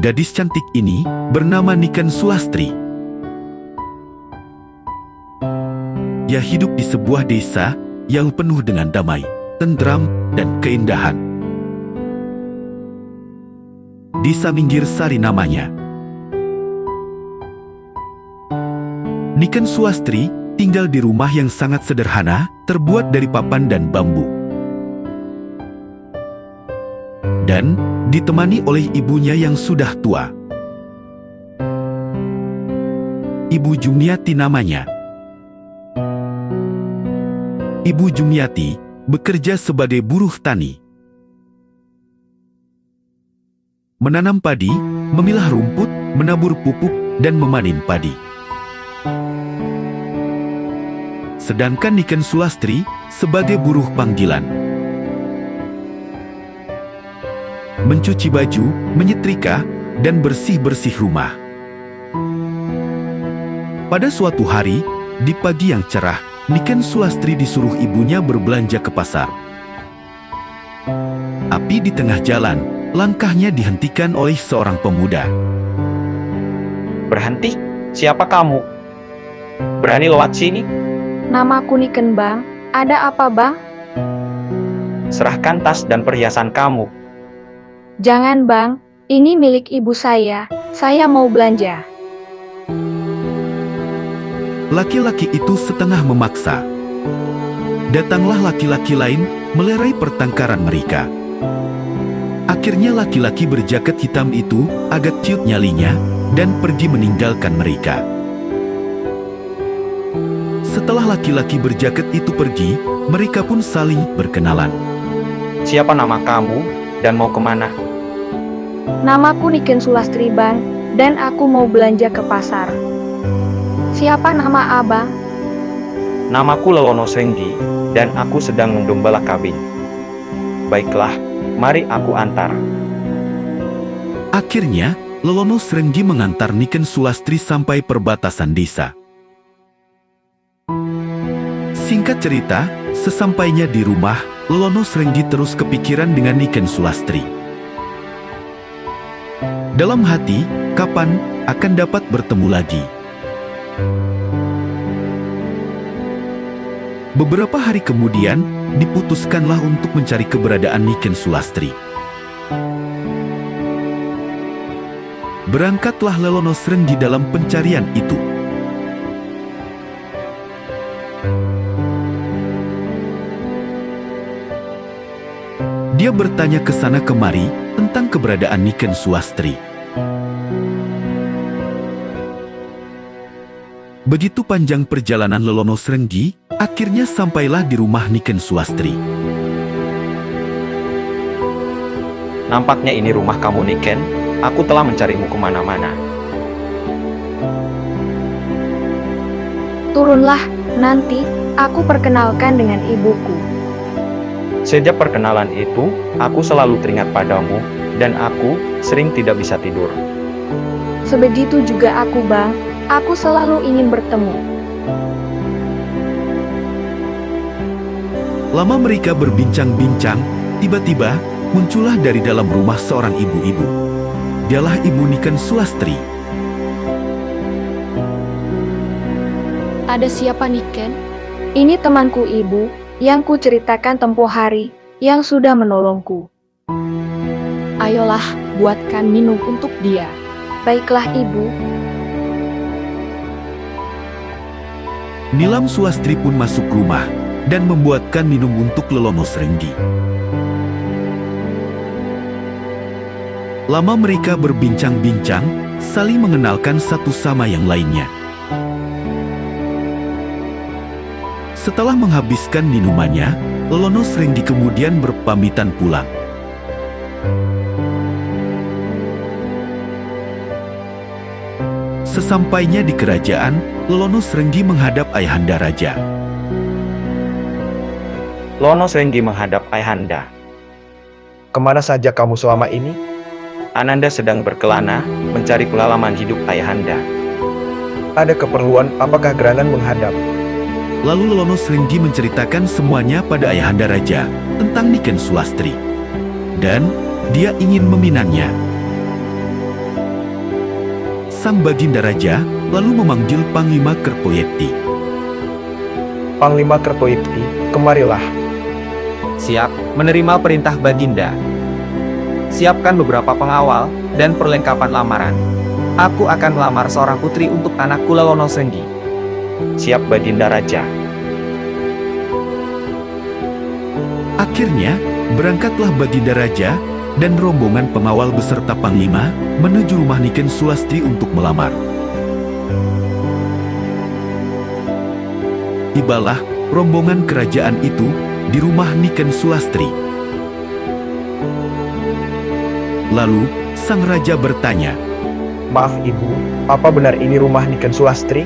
Gadis cantik ini bernama Niken Sulastri. Ia hidup di sebuah desa yang penuh dengan damai, tentram, dan keindahan. Desa Minggir Sari namanya. Niken Sulastri tinggal di rumah yang sangat sederhana, terbuat dari papan dan bambu. Dan ditemani oleh ibunya yang sudah tua. Ibu Jumiati namanya. Ibu Jumiati bekerja sebagai buruh tani. Menanam padi, memilah rumput, menabur pupuk, dan memanen padi. Sedangkan Niken Sulastri sebagai buruh panggilan. Mencuci baju, menyetrika, dan bersih-bersih rumah. Pada suatu hari, di pagi yang cerah, Niken Sulastri disuruh ibunya berbelanja ke pasar. Tapi di tengah jalan, langkahnya dihentikan oleh seorang pemuda. Berhenti? Siapa kamu? Berani lewat sini? Namaku Niken, Bang. Ada apa, Bang? Serahkan tas dan perhiasan kamu. Jangan, Bang. Ini milik ibu saya. Saya mau belanja. Laki-laki itu setengah memaksa. Datanglah laki-laki lain melerai pertengkaran mereka. Akhirnya laki-laki berjaket hitam itu agak ciut nyalinya dan pergi meninggalkan mereka. Setelah laki-laki berjaket itu pergi, mereka pun saling berkenalan. Siapa nama kamu dan mau kemana? Namaku Niken Sulastri, Bang. Dan aku mau belanja ke pasar. Siapa nama Abang? Namaku Lelono Srenggi, dan aku sedang menggembala kambing. Baiklah, mari aku antar. Akhirnya, Lelono Srenggi mengantar Niken Sulastri sampai perbatasan desa. Singkat cerita, sesampainya di rumah, Lelono Srenggi terus kepikiran dengan Niken Sulastri. Dalam hati, kapan akan dapat bertemu lagi? Beberapa hari kemudian, diputuskanlah untuk mencari keberadaan Niken Sulastri. Berangkatlah Lelono Srenggi dalam pencarian itu. Dia bertanya ke sana kemari tentang keberadaan Niken Sulastri. Begitu panjang perjalanan Lelono Srenggi, akhirnya sampailah di rumah Niken Sulastri. Nampaknya ini rumah kamu, Niken. Aku telah mencarimu kemana-mana. Turunlah, nanti aku perkenalkan dengan ibuku. Sejak perkenalan itu, aku selalu teringat padamu, dan aku sering tidak bisa tidur. Sebegitu juga aku, Bang. Aku selalu ingin bertemu. Lama mereka berbincang-bincang, tiba-tiba muncullah dari dalam rumah seorang ibu-ibu. Dialah ibu Niken Sulastri. Ada siapa, Niken? Ini temanku, Ibu, yang kuceritakan tempo hari, yang sudah menolongku. Ayolah, buatkan minum untuk dia. Baiklah, Ibu. Nilam Sulastri pun masuk rumah dan membuatkan minum untuk Lelono Srenggi. Lama mereka berbincang-bincang, saling mengenalkan satu sama yang lainnya. Setelah menghabiskan minumannya, Lelono Srenggi kemudian berpamitan pulang. Sesampainya di kerajaan, Lelono Srenggi menghadap Ayahanda Raja. Lelono Srenggi menghadap Ayahanda. Kemana saja kamu selama ini? Ananda sedang berkelana, mencari pengalaman hidup Ayahanda. Ada keperluan apakah gerangan menghadap? Lalu Lelono Srenggi menceritakan semuanya pada Ayahanda Raja tentang Niken Sulastri. Dan dia ingin meminangnya. Sang Baginda Raja lalu memanggil Panglima Kertoyekti. Panglima Kertoyekti, kemarilah. Siap menerima perintah Baginda. Siapkan beberapa pengawal dan perlengkapan lamaran. Aku akan melamar seorang putri untuk anakku Lelono-Senggi. Siap Baginda Raja. Akhirnya, berangkatlah Baginda Raja dan rombongan pengawal beserta Panglima menuju rumah Niken Sulastri untuk melamar. Tibalah rombongan kerajaan itu di rumah Niken Sulastri. Lalu, sang raja bertanya, Maaf ibu, apa benar ini rumah Niken Sulastri?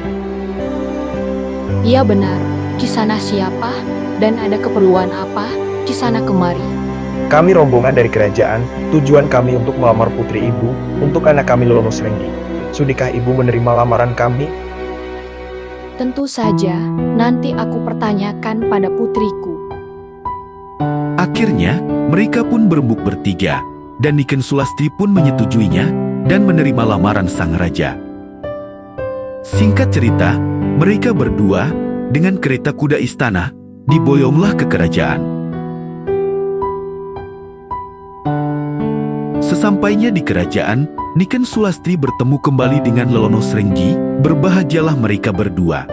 Iya benar. Kisana siapa? Dan ada keperluan apa? Kisana kemari. Kami rombongan dari kerajaan, tujuan kami untuk melamar putri ibu, untuk anak kami Lelono-Senggi. Sudikah ibu menerima lamaran kami? Tentu saja, nanti aku pertanyakan pada putriku. Akhirnya, mereka pun berembuk bertiga, dan Niken Sulastri pun menyetujuinya dan menerima lamaran sang raja. Singkat cerita, mereka berdua dengan kereta kuda istana diboyonglah ke kerajaan. Sesampainya di kerajaan, Niken Sulastri bertemu kembali dengan Lelono-Senggi. Berbahagialah mereka berdua.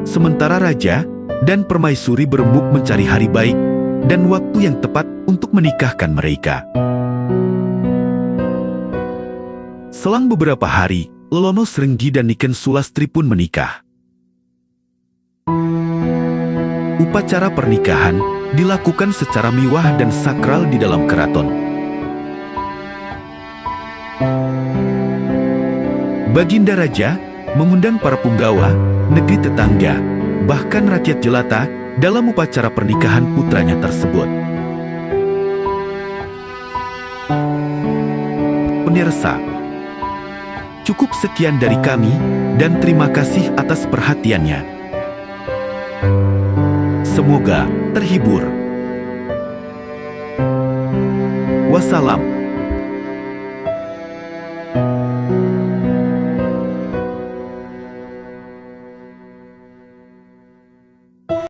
Sementara raja dan permaisuri berembuk mencari hari baik dan waktu yang tepat untuk menikahkan mereka. Selang beberapa hari, Lelono-Senggi dan Niken Sulastri pun menikah. Upacara pernikahan dilakukan secara mewah dan sakral di dalam keraton. Baginda Raja mengundang para punggawa, negeri tetangga, bahkan rakyat jelata dalam upacara pernikahan putranya tersebut. Pemirsa, cukup sekian dari kami dan terima kasih atas perhatiannya. Semoga terhibur. Wassalam.